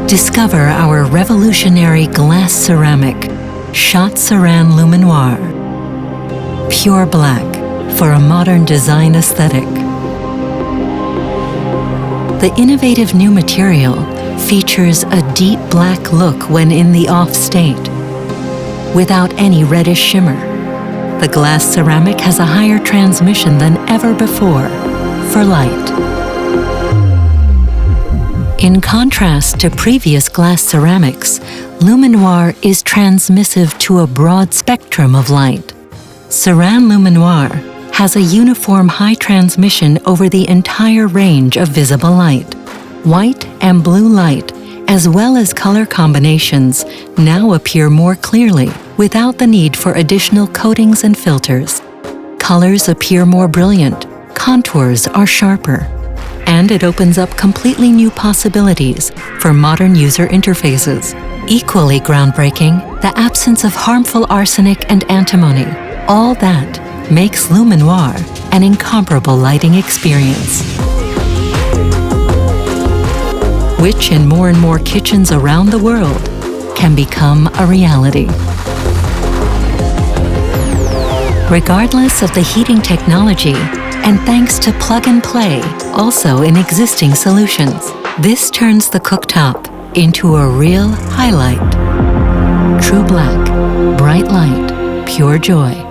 Discover our revolutionary glass ceramic, SCHOTT CERAN Luminoir. Pure black for a modern design aesthetic. The innovative new material features a deep black look when in the off state, without any reddish shimmer. The glass ceramic has a higher transmission than ever before for light. In contrast to previous glass ceramics, Luminoir is transmissive to a broad spectrum of light. CERAN Luminoir has a uniform high transmission over the entire range of visible light. White and blue light, as well as color combinations, now appear more clearly without the need for additional coatings and filters. Colors appear more brilliant, contours are sharper, and it opens up completely new possibilities for modern user interfaces. Equally groundbreaking, the absence of harmful arsenic and antimony. All that makes Luminoir an incomparable lighting experience, which in more and more kitchens around the world can become a reality. Regardless of the heating technology, and thanks to plug and play, also in existing solutions, this turns the cooktop into a real highlight. True black, bright light, pure joy.